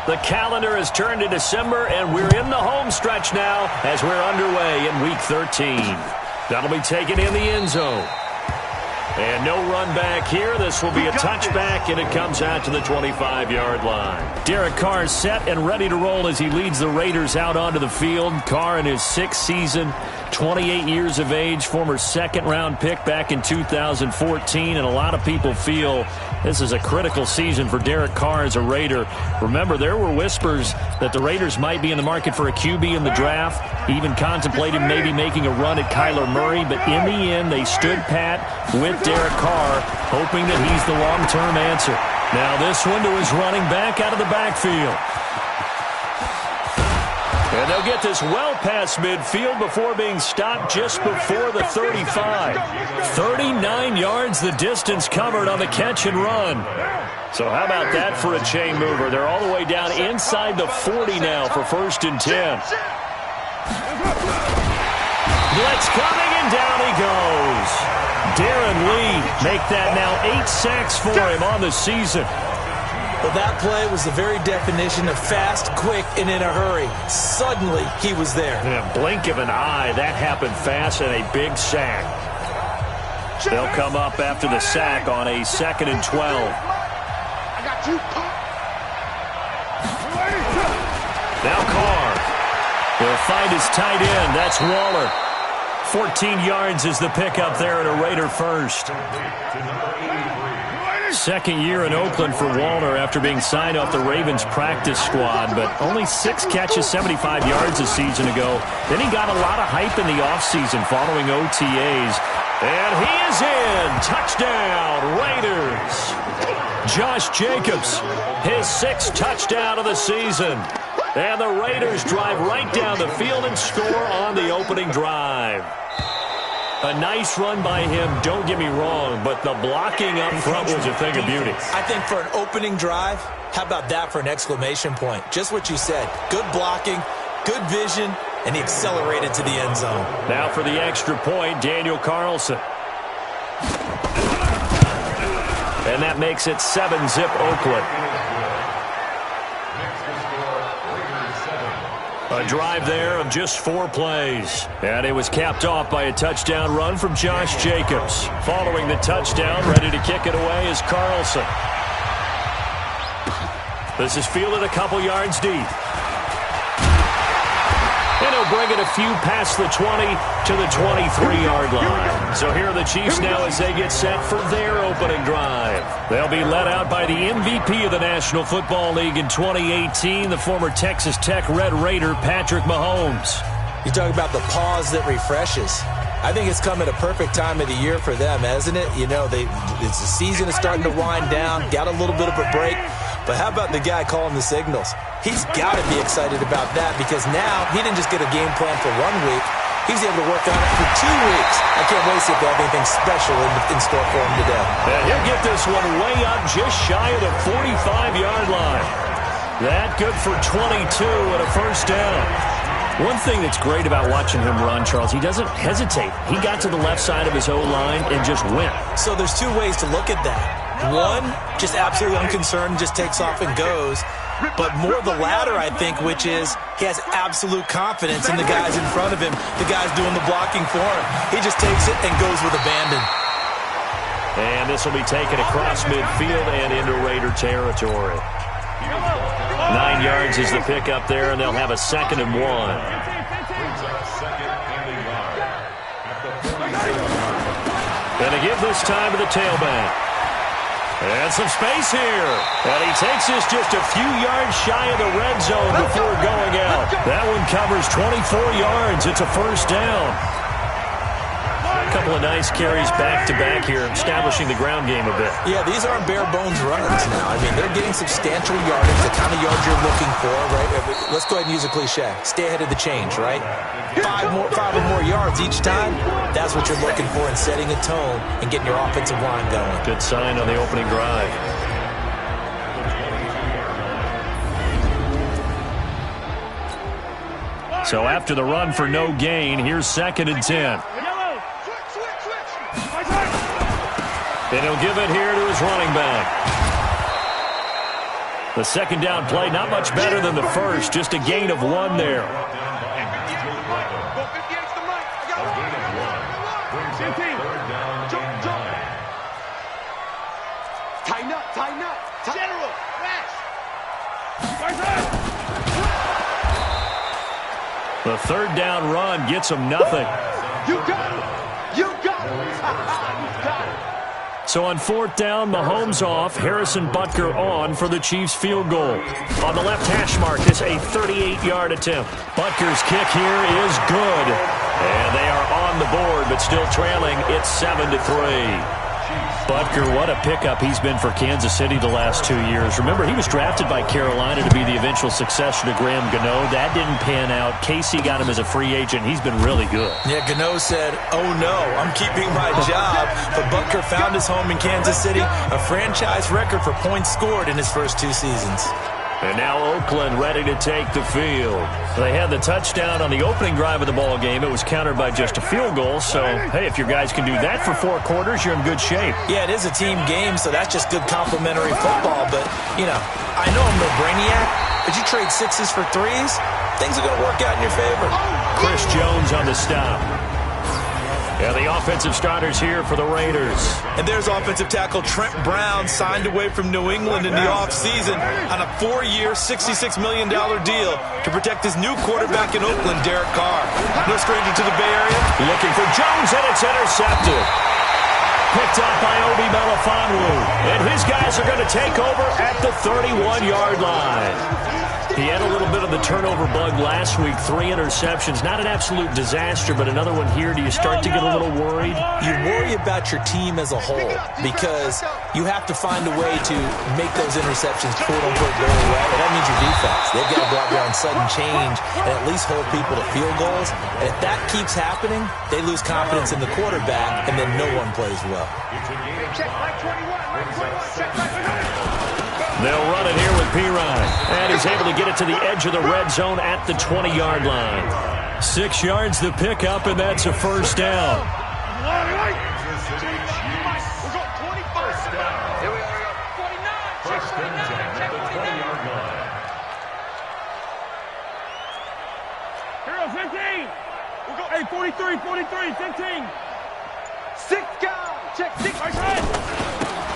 The calendar has turned to December, and we're in the home stretch now as we're underway in Week 13. That'll be taken in the end zone. And no run back here. This will be a touchback, and it comes out to the 25-yard line. Derek Carr is set and ready to roll as he leads the Raiders out onto the field. Carr in his 6th season, 28 years of age, former second-round pick back in 2014, and a lot of people feel this is a critical season for Derek Carr as a Raider. Remember, there were whispers that the Raiders might be in the market for a QB in the draft, even contemplated maybe making a run at Kyler Murray, but in the end, they stood pat with Derek Carr, hoping that he's the long-term answer. Now this one to his running back out of the backfield. And they'll get this well past midfield before being stopped just before the 35. 39 yards the distance covered on the catch and run. So how about that for a chain mover? They're all the way down inside the 40 now for 1st and 10. Blitz coming, and down he goes. Darren Lee make that now 8 sacks for him on the season. Well, that play was the very definition of fast, quick, and in a hurry. Suddenly, he was there. In a blink of an eye, that happened fast, and a big sack. They'll come up after the sack on a 2nd and 12. Now Carr. He'll find his tight end. That's Waller. 14 yards is the pickup there at a Raider first. 2nd year in Oakland for Waller after being signed off the Ravens practice squad, but only 6 catches, 75 yards a season ago. Then he got a lot of hype in the offseason following OTAs. And he is in. Touchdown, Raiders. Josh Jacobs, his 6th touchdown of the season. And the Raiders drive right down the field and score on the opening drive. A nice run by him, don't get me wrong, but the blocking up front was a thing of beauty. I think for an opening drive, how about that for an exclamation point? Just what you said. Good blocking, good vision, and he accelerated to the end zone. Now for the extra point, Daniel Carlson. And that makes it 7-zip Oakland. A drive there of just 4 plays. And it was capped off by a touchdown run from Josh Jacobs. Following the touchdown, ready to kick it away is Carlson. This is fielded a couple yards deep. And he'll bring it a few past the 20 to the 23-yard line. So here are the Chiefs now as they get set for their opening drive. They'll be led out by the MVP of the National Football League in 2018, the former Texas Tech Red Raider, Patrick Mahomes. You talk about the pause that refreshes. I think it's come at a perfect time of the year for them, hasn't it? You know, the season is starting to wind down, got a little bit of a break. But how about the guy calling the signals? He's got to be excited about that because now he didn't just get a game plan for 1 week. He was able to work on it for 2 weeks. I can't wait to see if they have anything special in store for him today. And he'll get this one way up just shy of the 45-yard line. That good for 22 and a 1st down. One thing that's great about watching him run, Charles, he doesn't hesitate. He got to the left side of his O-line and just went. So there's 2 ways to look at that. One, just absolutely unconcerned, just takes off and goes. But more the latter, I think, which is he has absolute confidence in the guys in front of him, the guys doing the blocking for him. He just takes it and goes with abandon. And this will be taken across midfield and into Raider territory. 9 yards is the pickup there, and they'll have a 2nd and 1. And to give this time to the tailback. And some space here. And he takes this just a few yards shy of the red zone before going out. That one covers 24 yards. It's a 1st down. A couple of nice carries back-to-back here, establishing the ground game a bit. Yeah, these aren't bare-bones runs now. I mean, they're getting substantial yardage, the kind of yards you're looking for, right? Let's go ahead and use a cliche. Stay ahead of the change, right? 5 or more yards each time. That's what you're looking for in setting a tone and getting your offensive line going. Good sign on the opening drive. So after the run for no gain, here's 2nd and 10. And he'll give it here to his running back. The second down play, not much better than the first, just a gain of 1 there. Tighten up. General, The third down run gets him nothing. You got it. You got it. You got it. So on fourth down, Mahomes off, Harrison Butker on for the Chiefs field goal. On the left hash mark is a 38-yard attempt. Butker's kick here is good. And they are on the board, but still trailing. It's 7-3. Butker, what a pickup he's been for Kansas City the last 2 years. Remember, he was drafted by Carolina to be the eventual successor to Graham Gano. That didn't pan out. Casey got him as a free agent. He's been really good. Yeah, Gano said, oh no, I'm keeping my job. But Butker found his home in Kansas City, a franchise record for points scored in his first 2 seasons. And now Oakland ready to take the field. They had the touchdown on the opening drive of the ball game. It was countered by just a field goal. So, hey, if your guys can do that for 4 quarters, you're in good shape. Yeah, it is a team game, so that's just good complimentary football. But, you know, I know I'm no brainiac, but you trade 6s for 3s, things are going to work out in your favor. Chris Jones on the stop. And the offensive starters here for the Raiders. And there's offensive tackle Trent Brown, signed away from New England in the offseason on a 4-year, $66 million deal to protect his new quarterback in Oakland, Derek Carr. No stranger to the Bay Area. Looking for Jones, and it's intercepted. Picked up by Obi Melifonwu. And his guys are going to take over at the 31-yard line. He had a little bit of the turnover bug last week, 3 interceptions. Not an absolute disaster, but another one here. Do you start to get a little worried? You worry about your team as a whole because you have to find a way to make those interceptions, quote-unquote, go away. And that means your defense. They've got to go out there on sudden change and at least hold people to field goals. And if that keeps happening, they lose confidence in the quarterback, and then no one plays well. They'll run it here with Pirine. And he's able to get it to the edge of the red zone at the 20-yard line. 6 yards the pickup, and that's a first down. Hey, 43, 15. 6 guys. Check 6.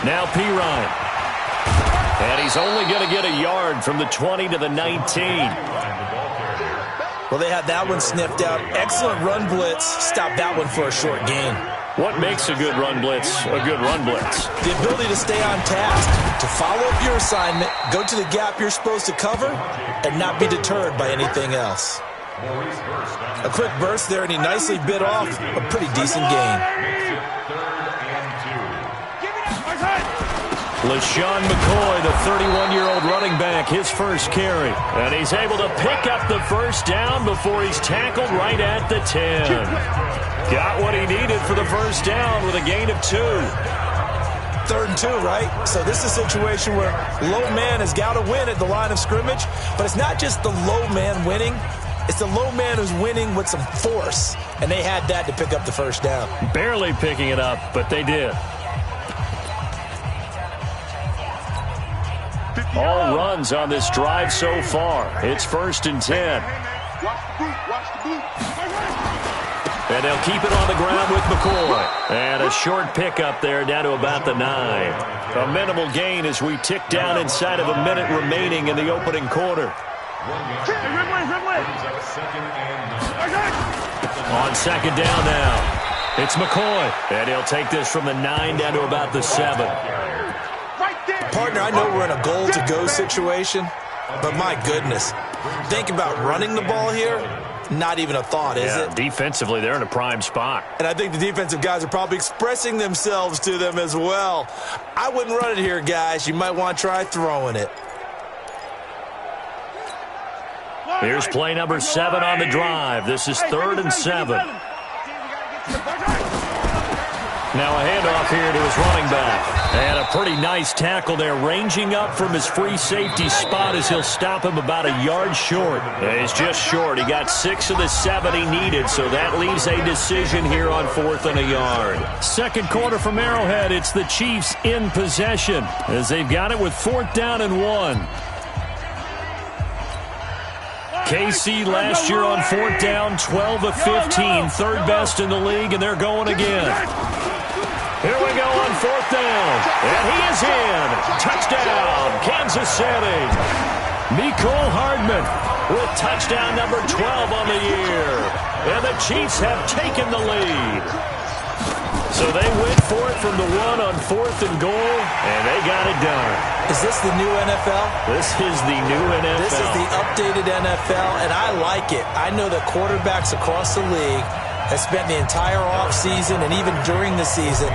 Now Pirine. And he's only going to get a yard from the 20 to the 19. Well, they had that one sniffed out. Excellent run blitz. Stop that one for a short gain. What makes a good run blitz a good run blitz? The ability to stay on task, to follow up your assignment, go to the gap you're supposed to cover, and not be deterred by anything else. A quick burst there, and he nicely bit off a pretty decent gain. LaShawn McCoy, the 31-year-old running back, his first carry. And he's able to pick up the first down before he's tackled right at the 10. Got what he needed for the first down with a gain of 2. 3rd and 2, right? So this is a situation where low man has got to win at the line of scrimmage, but it's not just the low man winning. It's the low man who's winning with some force, and they had that to pick up the first down. Barely picking it up, but they did. All runs on this drive so far. It's 1st and 10. And they'll keep it on the ground with McCoy. And a short pickup there down to about the 9. A minimal gain as we tick down inside of a minute remaining in the opening quarter. On second down now, it's McCoy. And he'll take this from the 9 down to about the 7. Partner, I know we're in a goal-to-go situation, but my goodness, think about running the ball here. Not even a thought, is it? Defensively, they're in a prime spot. And I think the defensive guys are probably expressing themselves to them as well. I wouldn't run it here, guys. You might want to try throwing it. Here's play number 7 on the drive. This is 3rd and 7. Now a handoff here to his running back. And a pretty nice tackle there, ranging up from his free safety spot as he'll stop him about a yard short. He's just short. He got 6 of the 7 he needed, so that leaves a decision here on 4th and a yard. Second quarter from Arrowhead, it's the Chiefs in possession as they've got it with 4th down and 1. KC last year on fourth down, 12 of 15, third best in the league, and they're going again. Here we go on fourth down, and he is in. Touchdown, Kansas City. Mecole Hardman with touchdown number 12 on the year. And the Chiefs have taken the lead. So they went for it from the one on fourth and goal, and they got it done. Is this the new NFL? This is the new NFL. This is the updated NFL, and I like it. I know that quarterbacks across the league have spent the entire offseason and even during the season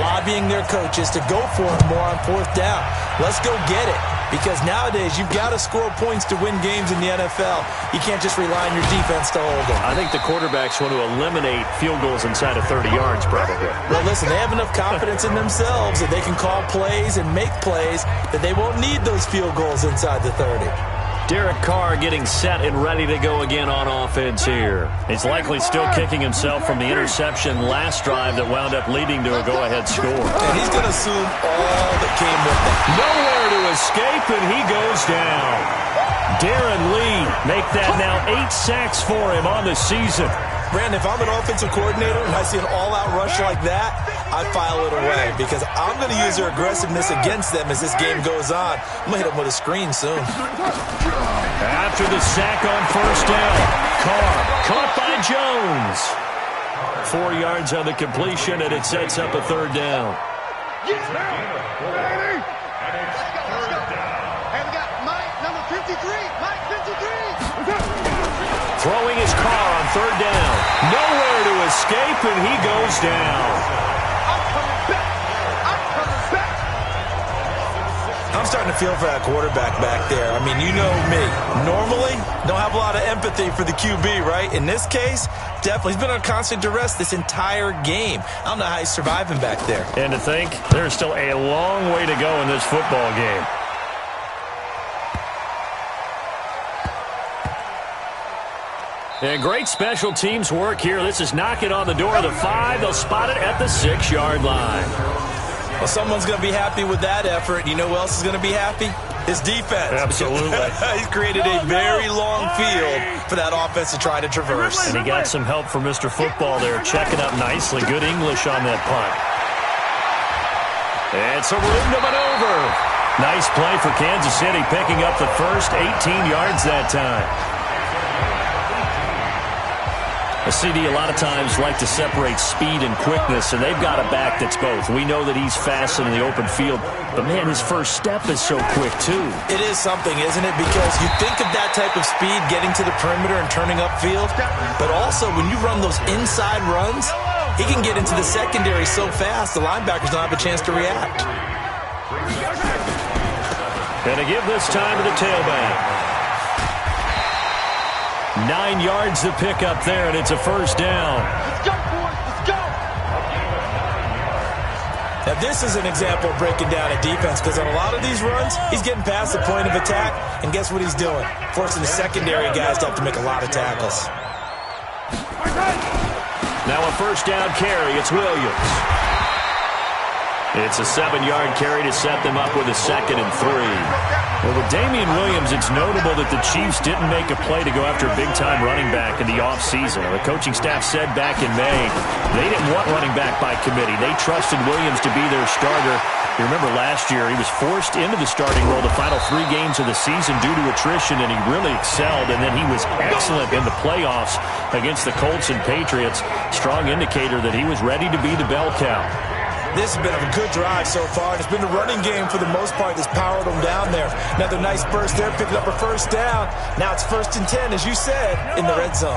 lobbying their coaches to go for it more on fourth down. Let's go get it. Because nowadays, you've got to score points to win games in the NFL. You can't just rely on your defense to hold them. I think the quarterbacks want to eliminate field goals inside of 30 yards, probably. Well, listen, they have enough confidence in themselves that they can call plays and make plays that they won't need those field goals inside the 30. Derek Carr getting set and ready to go again on offense here. He's likely still kicking himself from the interception last drive that wound up leading to a go-ahead score. And he's going to assume all that came with it. Nowhere to escape, and he goes down. Darren Lee make that now 8 sacks for him on the season. Brandon, if I'm an offensive coordinator and I see an all-out rush like that, I file it away because I'm going to use their aggressiveness against them as this game goes on. I'm going to hit them with a screen soon. After the sack on first down, Carr caught by Jones. 4 yards on the completion, and it sets up a third down. Hey, we got Mike, number 53. Mike, 53. Throwing his Carr on third down. Nowhere to escape, and he goes down. I'm coming back. I'm coming back. I'm starting to feel for that quarterback back there. I mean, you know me. Normally, don't have a lot of empathy for the QB, right? In this case, definitely. He's been on constant duress this entire game. I don't know how he's surviving back there. And to think, there's still a long way to go in this football game. And great special teams work here. This is knocking on the door of the 5. They'll spot it at the 6-yard line. Well, someone's going to be happy with that effort. You know who else is going to be happy? His defense. Absolutely. He's created a very long field for that offense to try to traverse. And he got some help from Mr. Football there, checking up nicely. Good English on that punt. And some room to maneuver. Nice play for Kansas City, picking up the first 18 yards that time. A CD a lot of times like to separate speed and quickness, and they've got a back that's both. We know that he's fast in the open field, but, man, his first step is so quick, too. It is something, isn't it? Because you think of that type of speed getting to the perimeter and turning upfield, but also when you run those inside runs, he can get into the secondary so fast the linebackers don't have a chance to react. Gonna give this time to the tailback. 9 yards to pick up there, and it's a first down. Let's go, boys. Let's go. Now, this is an example of breaking down a defense because on a lot of these runs, he's getting past the point of attack, and guess what he's doing? Forcing the secondary guys to have to make a lot of tackles. Now a first down carry. It's Williams. It's a 7-yard carry to set them up with a 2nd and 3. Well, with Damian Williams, it's notable that the Chiefs didn't make a play to go after a big-time running back in the offseason. The coaching staff said back in May they didn't want running back by committee. They trusted Williams to be their starter. You remember last year he was forced into the starting role the final 3 games of the season due to attrition, and he really excelled, and then he was excellent in the playoffs against the Colts and Patriots. Strong indicator that he was ready to be the bell cow. This has been a good drive so far. It's been the running game for the most part that's powered them down there. Another nice burst there, picking up a first down. Now it's 1st and 10, as you said, in the red zone.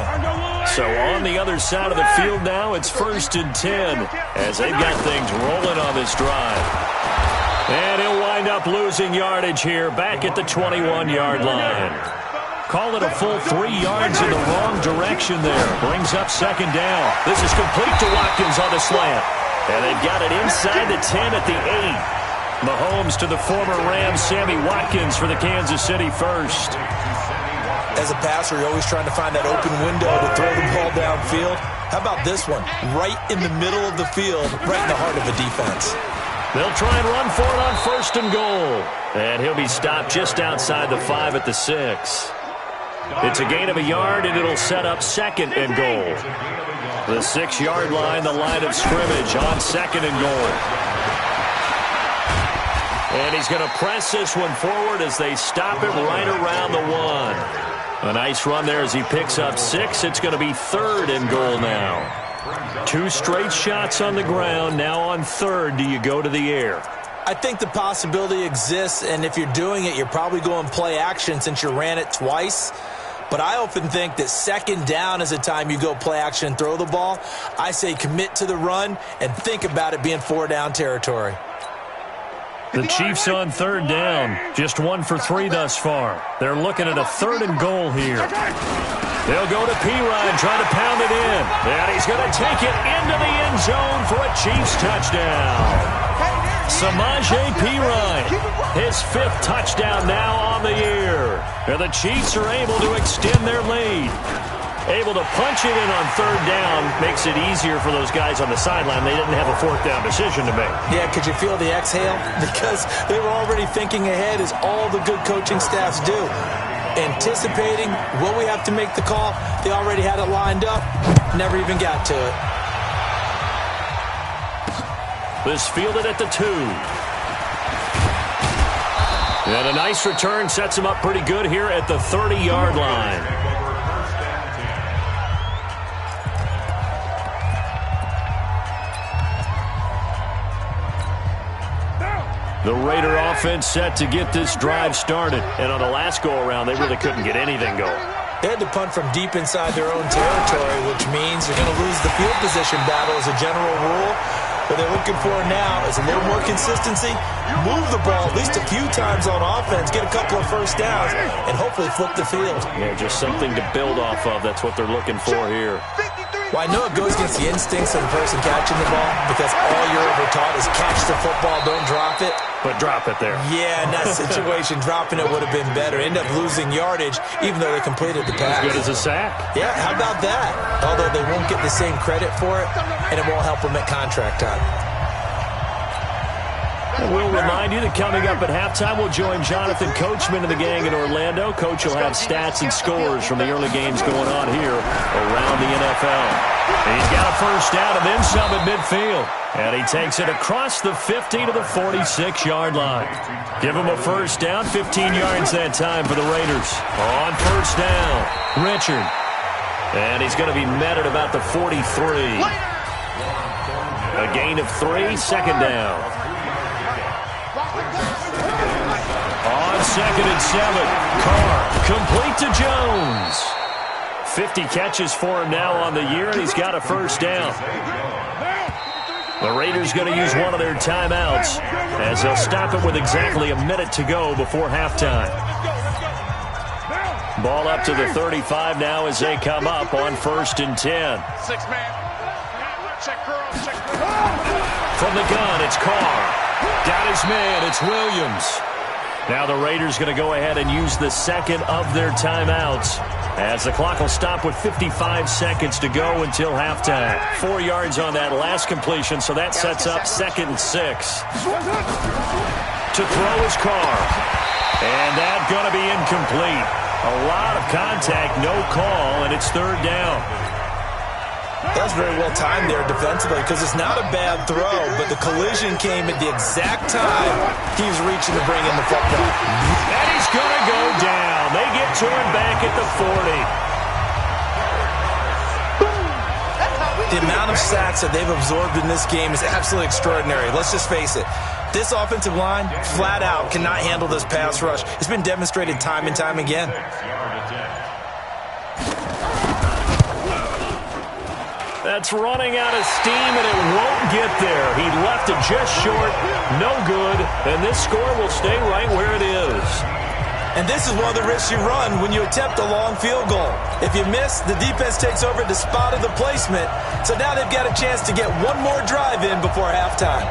So on the other side of the field now, it's 1st and 10 as they've got things rolling on this drive. And he'll wind up losing yardage here back at the 21-yard line. Call it a full 3 yards in the wrong direction there. Brings up 2nd down. This is complete to Watkins on the slant. And they've got it inside the 10 at the 8. Mahomes to the former Rams, Sammy Watkins for the Kansas City first. As a passer, you're always trying to find that open window to throw the ball downfield. How about this one? Right in the middle of the field, right in the heart of the defense. They'll try and run for it on 1st and goal. And he'll be stopped just outside the 5 at the 6. It's a gain of a yard, and it'll set up 2nd and goal. The 6-yard line, the line of scrimmage on 2nd and goal. And he's going to press this one forward as they stop it right around the 1. A nice run there as he picks up 6. It's going to be 3rd and goal now. 2 straight shots on the ground. Now on 3rd, do you go to the air? I think the possibility exists, and if you're doing it, you're probably going play action since you ran it twice. But I often think that 2nd down is the time you go play action and throw the ball. I say commit to the run and think about it being 4-down territory. The Chiefs on 3rd down. Just 1 for 3 thus far. They're looking at a 3rd and goal here. They'll go to Pirine, try to pound it in. And he's going to take it into the end zone for a Chiefs touchdown. Samaje Pirine, his 5th touchdown now on the year. And the Chiefs are able to extend their lead. Able to punch it in on 3rd down makes it easier for those guys on the sideline. They didn't have a 4th down decision to make. Yeah, could you feel the exhale? Because they were already thinking ahead, as all the good coaching staffs do. Anticipating, will we have to make the call? They already had it lined up, never even got to it. This fielded at the 2. And a nice return sets him up pretty good here at the 30-yard line. The Raider offense set to get this drive started. And on the last go-around, they really couldn't get anything going. They had to punt from deep inside their own territory, which means they're going to lose the field position battle as a general rule. What they're looking for now is a little more consistency, move the ball at least a few times on offense, get a couple of first downs, and hopefully flip the field. Yeah, just something to build off of. That's what they're looking for here. Well, I know it goes against the instincts of the person catching the ball because all you're ever taught is catch the football, don't drop it. But drop it there. Yeah, in that situation, dropping it would have been better. End up losing yardage, even though they completed the pass. As good as a sack. Yeah, how about that? Although they won't get the same credit for it, and it won't help them at contract time. We'll remind you that coming up at halftime, we'll join Jonathan Coachman and the gang in Orlando. Coach will have stats and scores from the early games going on here around the NFL. He's got a first down and then some at midfield. And he takes it across the 50 to the 46-yard line. Give him a first down, 15 yards that time for the Raiders. On first down, Richard. And he's going to be met at about the 43. A gain of 3, 2nd down. On 2nd and 7, Carr complete to Jones. 50 catches for him now on the year, and he's got a first down. The Raiders going to use one of their timeouts as they'll stop it with exactly a minute to go before halftime. Ball up to the 35 now as they come up on 1st and 10. From the gun, it's Carr. Got his man, it's Williams. Now the Raiders going to go ahead and use the 2nd of their timeouts as the clock will stop with 55 seconds to go until halftime. 4 yards on that last completion, so that sets up 2nd and 6. To throw is Carr. And that's going to be incomplete. A lot of contact, no call, and it's 3rd down. That was very well timed there defensively because it's not a bad throw, but the collision came at the exact time he was reaching to bring in the football. And he's going to go down. They get to him back at the 40. The amount of sacks that they've absorbed in this game is absolutely extraordinary. Let's just face it. This offensive line, flat out, cannot handle this pass rush. It's been demonstrated time and time again. That's running out of steam, and it won't get there. He left it just short, no good, and this score will stay right where it is. And this is one of the risks you run when you attempt a long field goal. If you miss, the defense takes over at the spot of the placement, so now they've got a chance to get one more drive in before halftime.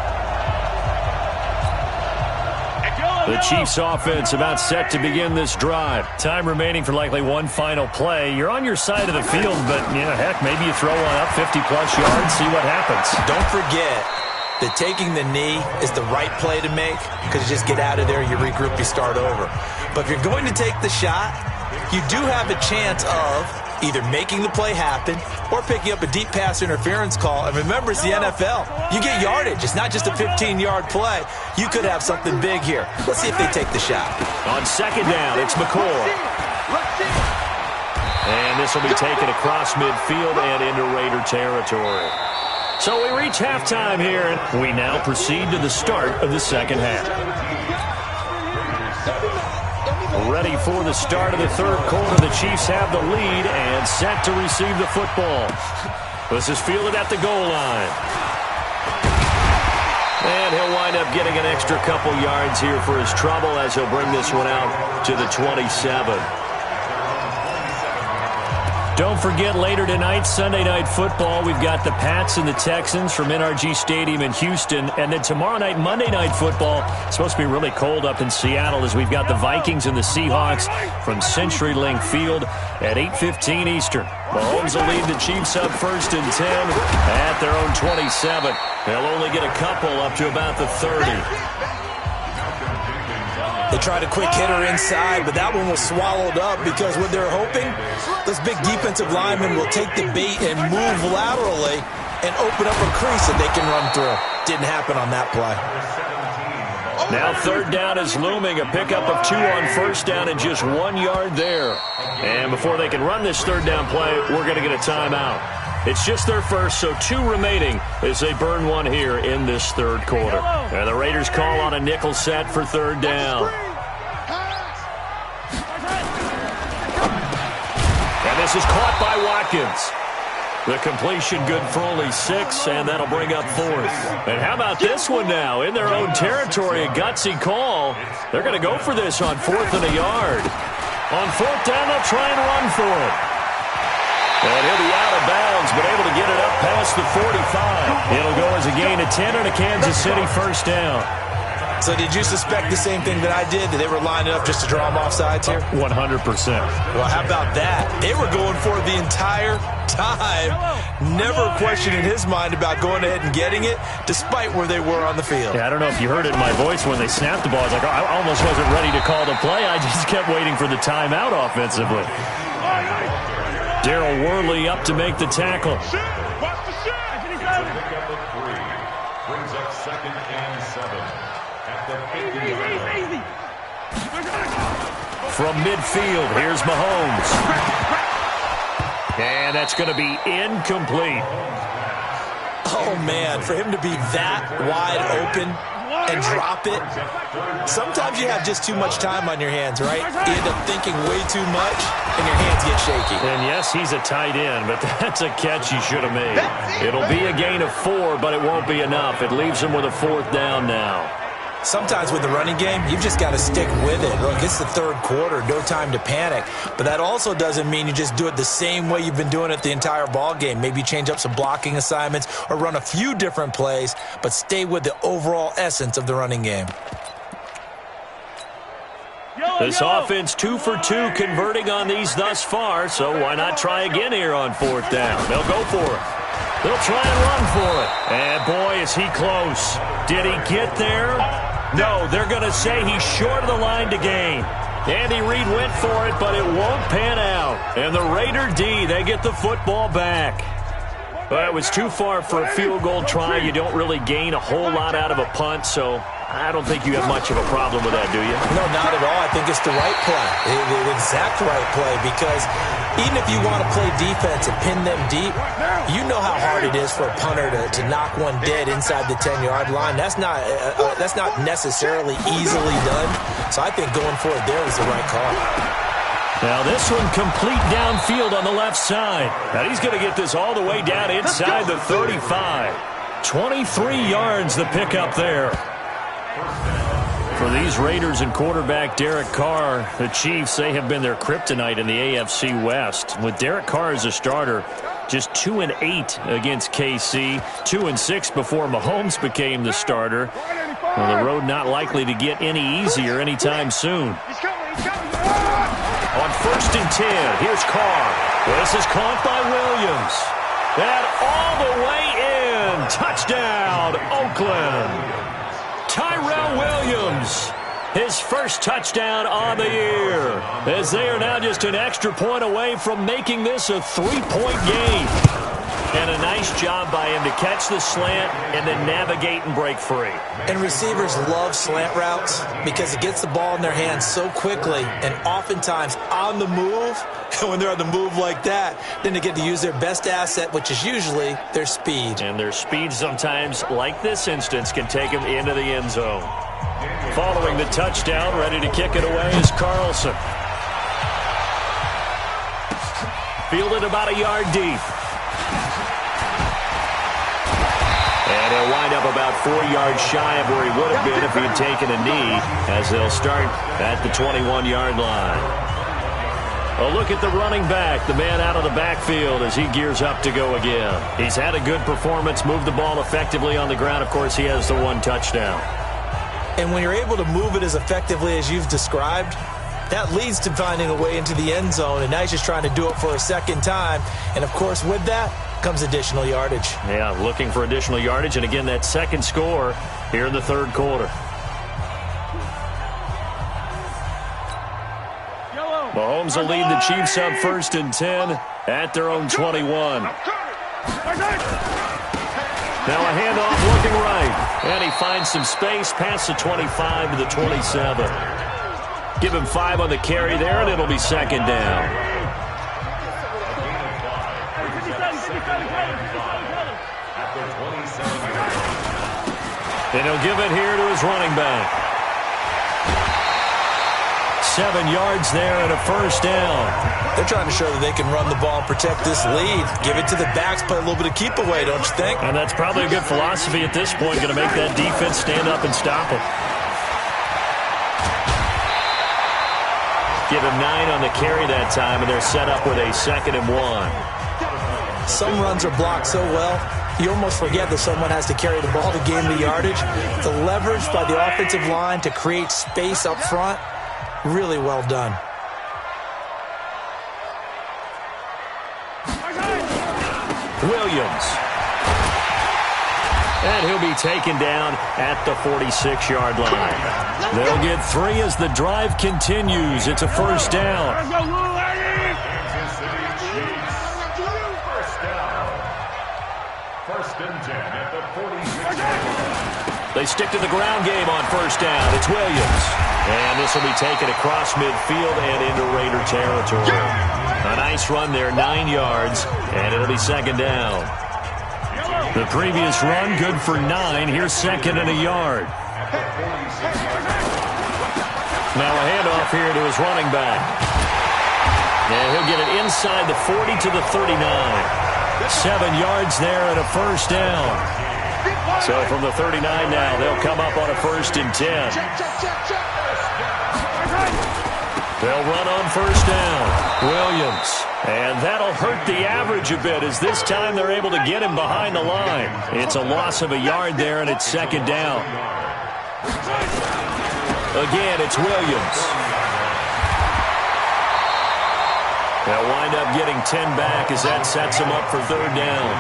The Chiefs offense about set to begin this drive. Time remaining for likely one final play. You're on your side of the field, but, heck, maybe you throw one up 50-plus yards, see what happens. Don't forget that taking the knee is the right play to make because you just get out of there, you regroup, you start over. But if you're going to take the shot, you do have a chance of either making the play happen or picking up a deep pass interference call. And remember, it's the NFL. You get yardage. It's not just a 15-yard play. You could have something big here. Let's see if they take the shot. On second down, it's McCoy. And this will be taken across midfield and into Raider territory. So we reach halftime here, and we now proceed to the start of the second half. Ready for the start of the third quarter. The Chiefs have the lead and set to receive the football. This is fielded at the goal line. And he'll wind up getting an extra couple yards here for his trouble as he'll bring this one out to the 27. Don't forget, later tonight, Sunday Night Football, we've got the Pats and the Texans from NRG Stadium in Houston. And then tomorrow night, Monday Night Football, it's supposed to be really cold up in Seattle as we've got the Vikings and the Seahawks from CenturyLink Field at 8:15 Eastern. Mahomes will lead the Chiefs up 1st and 10 at their own 27. They'll only get a couple up to about the 30. They tried a quick hitter inside, but that one was swallowed up because what they're hoping, those big defensive linemen will take the bait and move laterally and open up a crease that they can run through. Didn't happen on that play. Now third down is looming. A pickup of 2 on first down and just 1 yard there. And before they can run this third down play, we're going to get a timeout. It's just their first, so 2 remaining as they burn one here in this third quarter. And the Raiders call on a nickel set for third down. And this is caught by Watkins. The completion good for only 6, and that'll bring up 4th. And how about this one now? In their own territory, a gutsy call. They're going to go for this on 4th and a yard. On 4th down, they'll try and run for it. And he'll be out of bounds, but able to get it up past the 45. It'll go as a gain of 10 and a Kansas City first down. So did you suspect the same thing that I did, that they were lining up just to draw them off sides here? 100%. Well, how about that? They were going for it the entire time, never questioning his mind about going ahead and getting it, despite where they were on the field. Yeah, I don't know if you heard it in my voice when they snapped the ball. I was like, I almost wasn't ready to call the play. I just kept waiting for the timeout offensively. Darryl Worley up to make the tackle. Brings up 2nd and 7. From midfield, here's Mahomes. And that's going to be incomplete. Oh, man, for him to be that wide open and drop it. Sometimes you have just too much time on your hands, right? You end up thinking way too much, and your hands get shaky. And yes, he's a tight end, but that's a catch he should have made. It'll be a gain of 4, but it won't be enough. It leaves him with a 4th down now. Sometimes with the running game, you've just got to stick with it. Look, it's the third quarter, no time to panic. But that also doesn't mean you just do it the same way you've been doing it the entire ball game. Maybe change up some blocking assignments or run a few different plays, but stay with the overall essence of the running game. This offense 2 for 2 converting on these thus far, so why not try again here on 4th down? They'll go for it. They'll try and run for it. And boy, is he close. Did he get there? No, they're going to say he's short of the line to gain. Andy Reid went for it, but it won't pan out. And the Raider D, they get the football back. Well, it was too far for a field goal try. You don't really gain a whole lot out of a punt, so I don't think you have much of a problem with that, do you? No, not at all. I think it's the right play, the exact right play, because even if you want to play defense and pin them deep, you know how hard it is for a punter to knock one dead inside the 10-yard line. That's not necessarily easily done. So I think going for it there was the right call. Now this one complete downfield on the left side. Now he's going to get this all the way down inside the 35. 23 yards the pickup there. For these Raiders and quarterback Derek Carr, the Chiefs, they have been their kryptonite in the AFC West. With Derek Carr as a starter, just 2-8 against KC, 2-6 before Mahomes became the starter. Well, the road not likely to get any easier anytime soon. On 1st and 10, here's Carr. This is caught by Williams. And all the way in. Touchdown, Oakland. Tyrell Williams his first touchdown on the year, as they are now just an extra point away from making this a 3-point game. And a nice job by him to catch the slant and then navigate and break free. And receivers love slant routes because it gets the ball in their hands so quickly and oftentimes on the move. And when they're on the move like that, then they get to use their best asset, which is usually their speed. And their speed sometimes, like this instance, can take them into the end zone. Following the touchdown, ready to kick it away is Carlson. Fielded about a yard deep. And he'll wind up about 4 yards shy of where he would have been if he had taken a knee, as they'll start at the 21-yard line. A look at the running back, the man out of the backfield as he gears up to go again. He's had a good performance, moved the ball effectively on the ground. Of course, he has the 1 touchdown. And when you're able to move it as effectively as you've described, that leads to finding a way into the end zone, and now he's just trying to do it for a second time. And, of course, with that comes additional yardage. Yeah, looking for additional yardage, and again, that second score here in the third quarter. Mahomes will lead the Chiefs up 1st and 10 at their own 21. Now a handoff looking right, and he finds some space past the 25 to the 27. Give him 5 on the carry there, and it'll be second down. And he'll give it here to his running back. 7 yards there and a first down. They're trying to show that they can run the ball and protect this lead. Give it to the backs, play a little bit of keep away, don't you think? And that's probably a good philosophy at this point, going to make that defense stand up and stop him. Give him 9 on the carry that time, and they're set up with a 2nd and 1. Some runs are blocked so well, you almost forget that someone has to carry the ball to gain the yardage. The leverage by the offensive line to create space up front, really well done. Williams. And he'll be taken down at the 46-yard line. They'll get 3 as the drive continues. It's a first down. First and 10 at the 46. They stick to the ground game on first down. It's Williams. And this will be taken across midfield and into Raider territory. A nice run there, 9 yards, and it'll be second down. The previous run, good for 9. Here's 2nd and a yard. Now a handoff here to his running back. And he'll get it inside the 40 to the 39. 7 yards there and a first down. So from the 39 now, they'll come up on a 1st and 10. They'll run on first down. Williams. And that'll hurt the average a bit, as this time they're able to get him behind the line. It's a loss of a yard there, and it's second down. Again, it's Williams. They'll wind up getting 10 back as that sets them up for third down.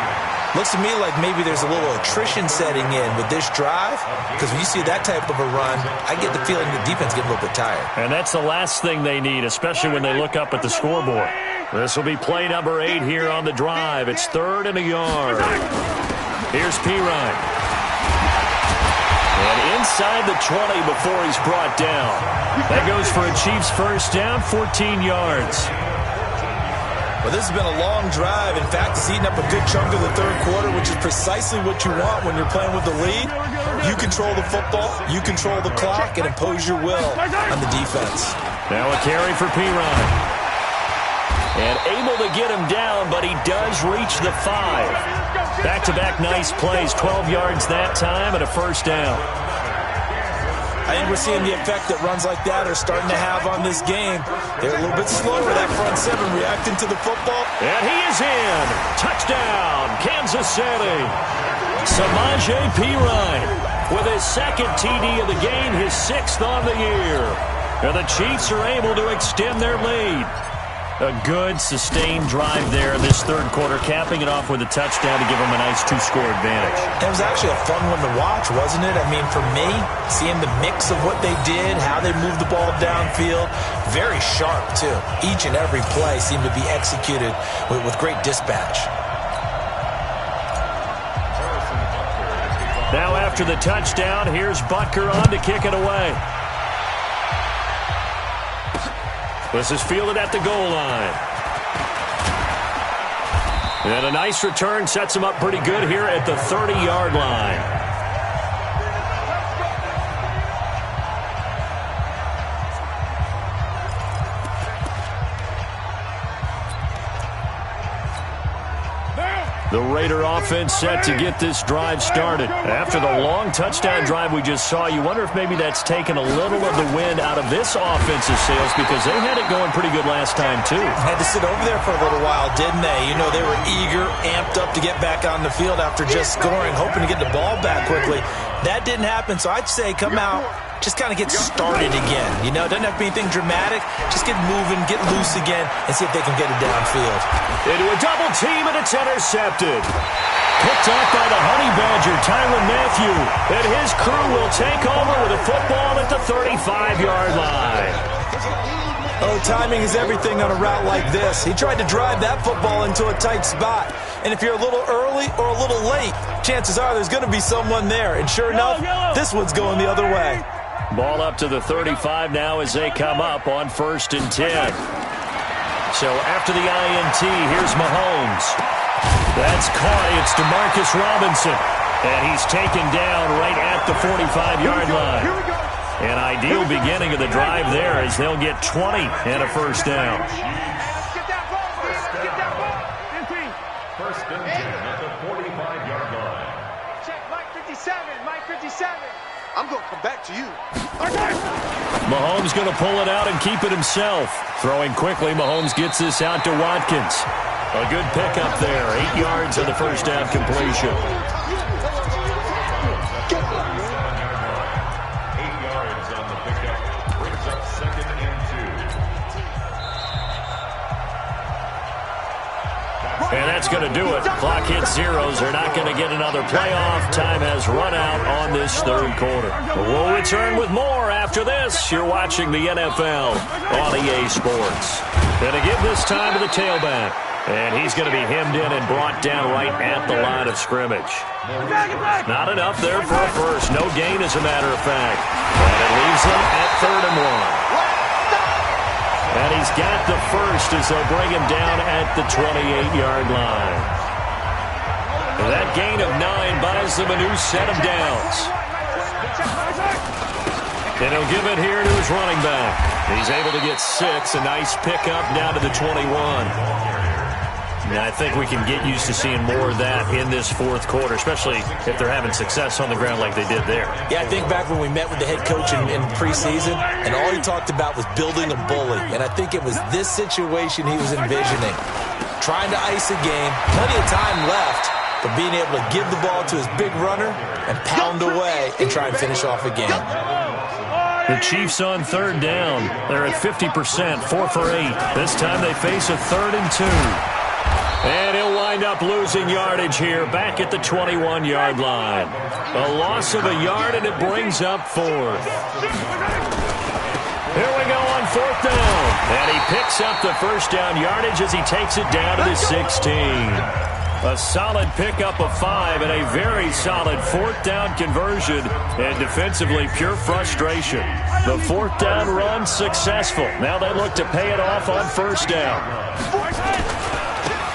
Looks to me like maybe there's a little attrition setting in with this drive, because when you see that type of a run, I get the feeling the defense getting a little bit tired. And that's the last thing they need, especially when they look up at the scoreboard. This will be play number 8 here on the drive. It's 3rd and a yard. Here's Pirine. And inside the 20 before he's brought down. That goes for a Chiefs first down, 14 yards. Well, this has been a long drive. In fact, it's eaten up a good chunk of the third quarter, which is precisely what you want when you're playing with the lead. You control the football, you control the clock, and impose your will on the defense. Now a carry for Pirine. And able to get him down, but he does reach the 5. Back-to-back nice plays, 12 yards that time and a first down. I think we're seeing the effect that runs like that are starting to have on this game. They're a little bit slower, that front 7, reacting to the football. And he is in. Touchdown, Kansas City. Samaje Pirine with his 2nd TD of the game, his 6th on the year. And the Chiefs are able to extend their lead. A good, sustained drive there in this third quarter, capping it off with a touchdown to give them a nice 2-score advantage. It was actually a fun one to watch, wasn't it? I mean, for me, seeing the mix of what they did, how they moved the ball downfield, very sharp, too. Each and every play seemed to be executed with great dispatch. Now after the touchdown, here's Butker on to kick it away. This is fielded at the goal line. And a nice return sets him up pretty good here at the 30-yard line. The Raider offense set to get this drive started. After the long touchdown drive we just saw, you wonder if maybe that's taken a little of the wind out of this offensive sails, because they had it going pretty good last time, too. Had to sit over there for a little while, didn't they? You know, they were eager, amped up to get back on the field after just scoring, hoping to get the ball back quickly. That didn't happen, so I'd say come out, just kind of get started again. You know, it doesn't have to be anything dramatic. Just get moving, get loose again, and see if they can get it downfield. Into a double team, and it's intercepted. Picked off by the Honey Badger, Tyrann Mathieu. And his crew will take over with a football at the 35-yard line. Oh, timing is everything on a route like this. He tried to drive that football into a tight spot. And if you're a little early or a little late, chances are there's going to be someone there. And sure enough, this one's going the other way. Ball up to the 35 now as they come up on 1st and 10. So after the INT, here's Mahomes. That's caught. It's DeMarcus Robinson. And he's taken down right at the 45-yard line. An ideal beginning of the drive there as they'll get 20 and a first down. First and 10 at the 45-yard line. Check Mike 57, Mike 57. I'm going to come back to you. Mahomes going to pull it out and keep it himself. Throwing quickly, Mahomes gets this out to Watkins. A good pickup there. 8 yards on the first down completion. 8 yards on the pickup. Brings up 2nd and 2. And that's going to do it. Clock hits zeros. They're not going to get another playoff. Time has run out on this third quarter. We'll return with more after this. You're watching the NFL on EA Sports. Going to give this time to the tailback. And he's going to be hemmed in and brought down right at the line of scrimmage. Not enough there for a first. No gain, as a matter of fact. And it leaves them at 3rd and 1. And he's got the first as they'll bring him down at the 28-yard line. And that gain of 9 buys them a new set of downs. And he'll give it here to his running back. He's able to get 6. A nice pickup down to the 21. And I think we can get used to seeing more of that in this fourth quarter, especially if they're having success on the ground like they did there. Yeah, I think back when we met with the head coach in preseason, and all he talked about was building a bully. And I think it was this situation he was envisioning. Trying to ice a game, plenty of time left, but being able to give the ball to his big runner and pound away and try and finish off a game. The Chiefs on 3rd down. They're at 50%, 4 for 8. This time they face a 3rd and 2. And he'll wind up losing yardage here back at the 21-yard line. A loss of a yard, and it brings up 4th. Here we go on 4th down. And he picks up the first down yardage as he takes it down to the 16. A solid pickup of 5 and a very solid 4th down conversion. And defensively, pure frustration. The 4th down run successful. Now they look to pay it off on 1st down.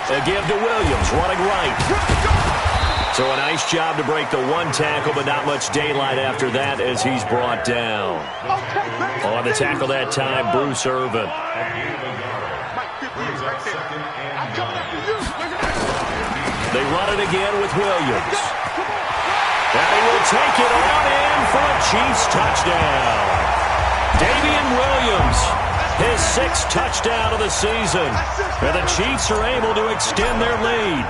A give to Williams, running right. So a nice job to break the 1 tackle, but not much daylight after that as he's brought down. On the tackle that time, Bruce Irvin. They run it again with Williams. And he will take it on in for a Chiefs touchdown. Damian Williams, his 6th touchdown of the season. And the Chiefs are able to extend their lead.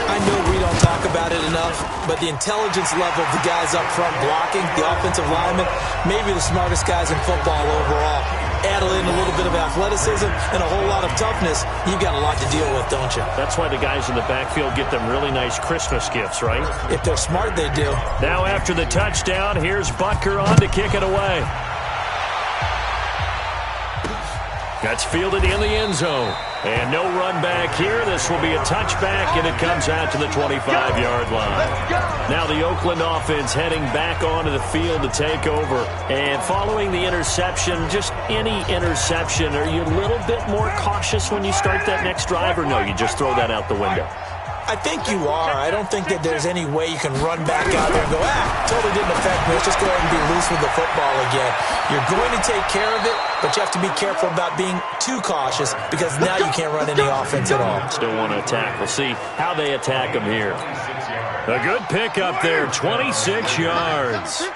I know we don't talk about it enough, but the intelligence level of the guys up front blocking, the offensive linemen, maybe the smartest guys in football overall. add in a little bit of athleticism and a whole lot of toughness, you've got a lot to deal with, don't you? That's why the guys in the backfield get them really nice Christmas gifts, right? If they're smart, they do. Now after the touchdown, here's Butker on to kick it away. That's fielded in the end zone. And no run back here. This will be a touchback, and it comes out to the 25-yard line. Now the Oakland offense heading back onto the field to take over. And following the interception, just any interception, are you a little bit more cautious when you start that next drive, or no, you just throw that out the window? I think you are. I don't think that there's any way you can run back out there and go, totally didn't affect me. Let's just go ahead and be loose with the football again. You're going to take care of it, but you have to be careful about being too cautious because now you can't run any offense at all. Still want to attack. We'll see how they attack them here. A good pick up there, 26 yards.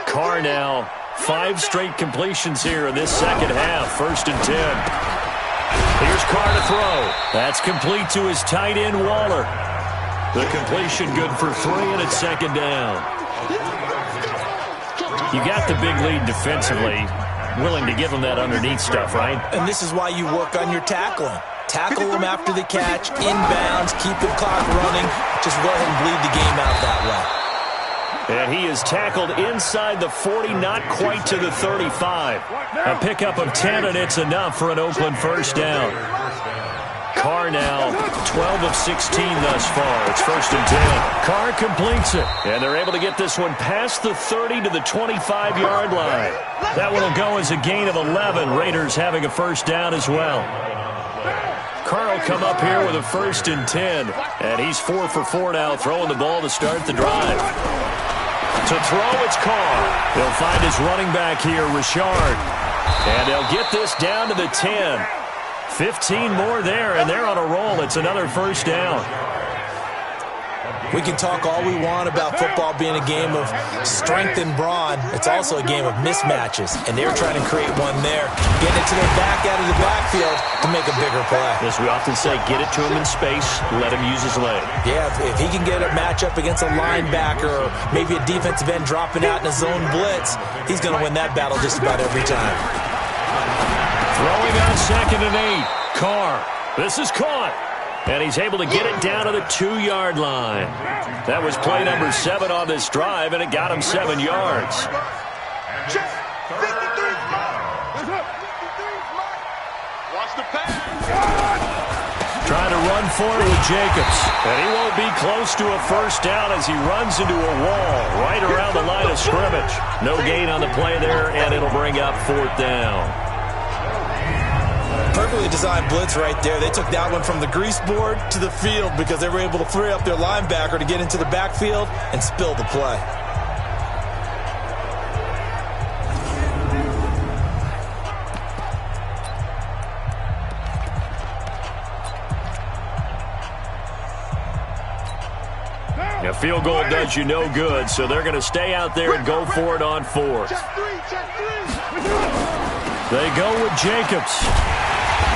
Carr now, 5 straight completions here in this second half, 1st and 10. Here's Carr to throw. That's complete to his tight end, Waller. The completion good for 3, and it's 2nd down. You got the big lead defensively. Willing to give them that underneath stuff, right? And this is why you work on your tackling. Tackle them after the catch, inbounds, keep the clock running. Just go ahead and bleed the game out that way. And he is tackled inside the 40, not quite to the 35. A pickup of 10, and it's enough for an Oakland 1st down. Carr now 12 of 16 thus far. It's 1st and 10. Carr completes it, and they're able to get this one past the 30 to the 25-yard line. That one will go as a gain of 11. Raiders having a 1st down as well. Carr will come up here with a 1st and 10, and he's 4 for 4 now, throwing the ball to start the drive. To throw, it's Carr. He'll find his running back here, Richard. And they'll get this down to the 10. 15 more there, and they're on a roll. It's another 1st down. We can talk all we want about football being a game of strength and brawn. It's also a game of mismatches, and they're trying to create one there. Getting it to their back out of the backfield to make a bigger play. As we often say, get it to him in space, let him use his leg. Yeah, if he can get a matchup against a linebacker or maybe a defensive end dropping out in a zone blitz, he's going to win that battle just about every time. Throwing on 2nd and 8. Carr. This is caught. And he's able to get it down to the 2-yard line. That was play number 7 on this drive, and it got him 7 yards. Trying to run for it with Jacobs. And he won't be close to a 1st down as he runs into a wall right around the line of scrimmage. No gain on the play there, and it'll bring up 4th down. Perfectly designed blitz right there. They took that one from the grease board to the field because they were able to free up their linebacker to get into the backfield and spill the play. A field goal does you no good, so they're going to stay out there and go for it on 4th. They go with Jacobs.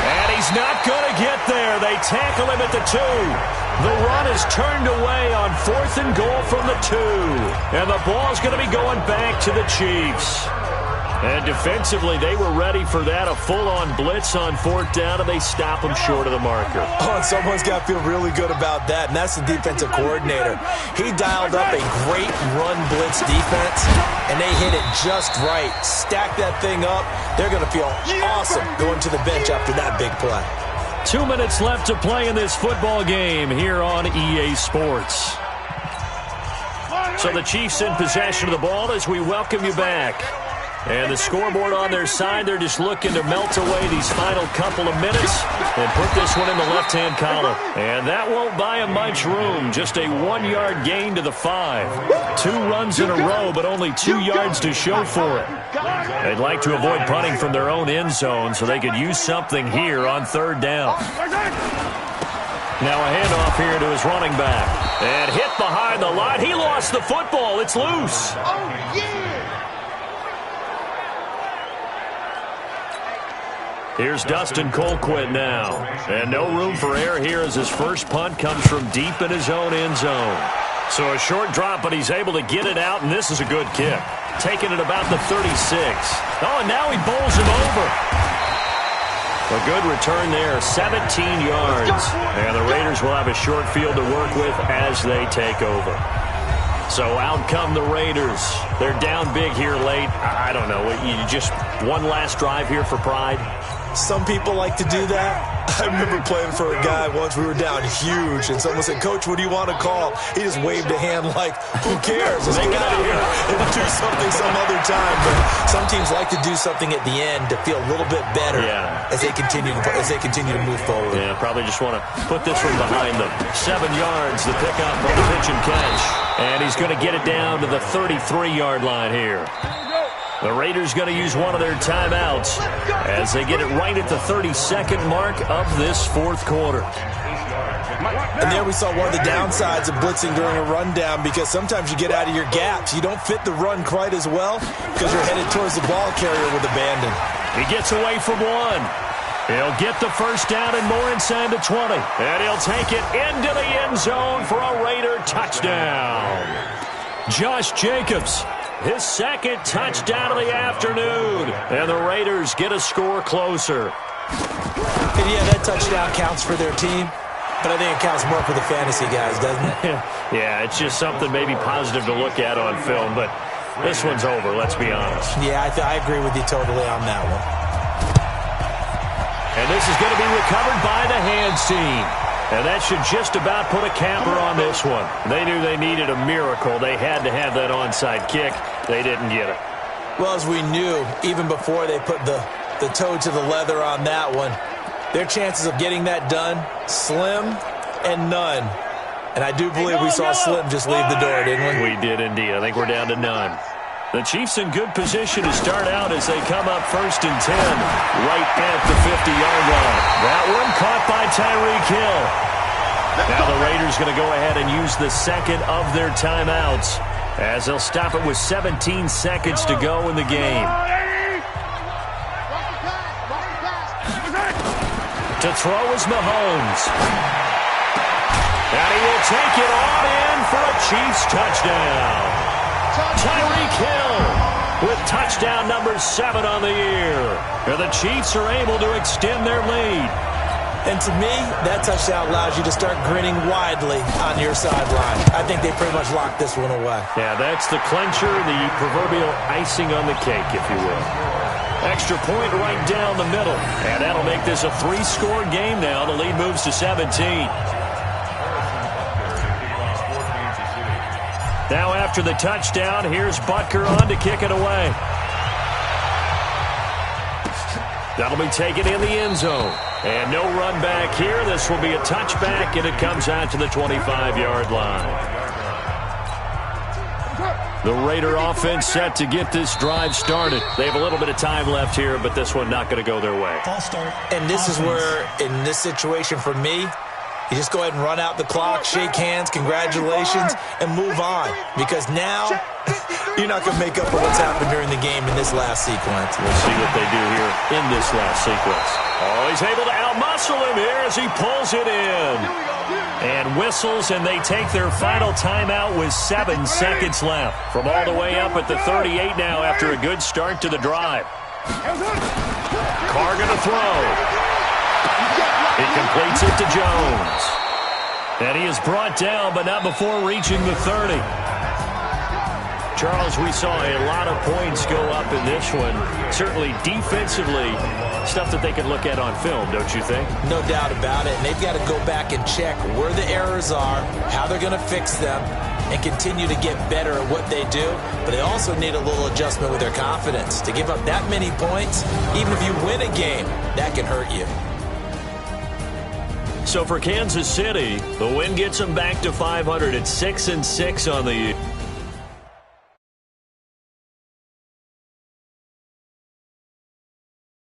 And he's not going to get there. They tackle him at the 2. The run is turned away on 4th and goal from the 2. And the ball's going to be going back to the Chiefs. And defensively, they were ready for that, a full-on blitz on 4th down, and they stop him short of the marker. Oh, and someone's got to feel really good about that, and that's the defensive coordinator. He dialed up a great run blitz defense, and they hit it just right. Stack that thing up. They're going to feel awesome going to the bench after that big play. 2 minutes left to play in this football game here on EA Sports. So the Chiefs in possession of the ball as we welcome you back. And the scoreboard on their side, they're just looking to melt away these final couple of minutes and put this one in the left-hand column. And that won't buy them much room. Just a 1-yard gain to the 5. 2 runs in a row, but only 2 yards to show for it. They'd like to avoid punting from their own end zone so they could use something here on 3rd down. Now a handoff here to his running back. And hit behind the line. He lost the football. It's loose. Oh, yeah. Here's Dustin Colquitt now. And no room for error here as his first punt comes from deep in his own end zone. So a short drop, but he's able to get it out, and this is a good kick. taking it about the 36. Oh, and now he bowls him over. A good return there, 17 yards. And the Raiders will have a short field to work with as they take over. So out come the Raiders. They're down big here late. I don't know. You just one last drive here for pride? Some people like to do that. I remember playing for a guy once. We were down huge, and someone said, "Coach, what do you want to call?" He just waved a hand like, "Who cares? Let's get out of here and do something some other time." But some teams like to do something at the end to feel a little bit better as they continue to move forward. Yeah, probably just want to put this one behind them. 7 yards, the pickup on the pitch and catch. And he's going to get it down to the 33-yard line here. The Raiders going to use one of their timeouts as they get it right at the 32nd mark of this fourth quarter. And there we saw one of the downsides of blitzing during a rundown, because sometimes you get out of your gaps. You don't fit the run quite as well because you're headed towards the ball carrier with abandon. He gets away from one. He'll get the first down and more inside the 20. And he'll take it into the end zone for a Raider touchdown. Josh Jacobs, his second touchdown of the afternoon. And the Raiders get a score closer. And yeah, that touchdown counts for their team, but I think it counts more for the fantasy guys, doesn't it? Yeah, it's just something maybe positive to look at on film, but this one's over, let's be honest. Yeah, I agree with you totally on that one. And this is going to be recovered by the hands team. And that should just about put a capper on this one. They knew they needed a miracle. They had to have that onside kick. They didn't get it. Well, as we knew, even before they put the toe to the leather on that one, their chances of getting that done, slim and none. And I do believe we saw Slim just leave the door, didn't we? We did indeed. I think we're down to none. The Chiefs in good position to start out as they come up 1st and 10, right at the 50-yard line. That one caught by Tyreek Hill. Now the Raiders going to go ahead and use the second of their timeouts as they'll stop it with 17 seconds to go in the game. To throw is Mahomes. And he will take it on in for a Chiefs touchdown. Tyreek Hill with touchdown number 7 on the year. And the Chiefs are able to extend their lead. And to me, that touchdown allows you to start grinning widely on your sideline. I think they pretty much locked this one away. Yeah, that's the clincher, the proverbial icing on the cake, if you will. Extra point right down the middle. And that'll make this a 3-score game now. The lead moves to 17. Now after the touchdown, here's Butker on to kick it away. That'll be taken in the end zone. And no run back here. This will be a touchback, and it comes out to the 25-yard line. The Raider offense set to get this drive started. They have a little bit of time left here, but this one not going to go their way. And this is where, in this situation for me, you just go ahead and run out the clock, shake hands, congratulations, and move on. Because now, you're not going to make up for what's happened during the game in this last sequence. We'll see what they do here in this last sequence. Oh, he's able to outmuscle him here as he pulls it in. And whistles, and they take their final timeout with 7 seconds left. From all the way up at the 38 now after a good start to the drive. Carr going to throw. He completes it to Jones. And he is brought down, but not before reaching the 30. Charles, we saw a lot of points go up in this one. Certainly defensively, stuff that they can look at on film, don't you think? No doubt about it. And they've got to go back and check where the errors are, how they're going to fix them, and continue to get better at what they do. But they also need a little adjustment with their confidence. To give up that many points, even if you win a game, that can hurt you. So for Kansas City, the win gets them back to 500 at 6-6 on the year.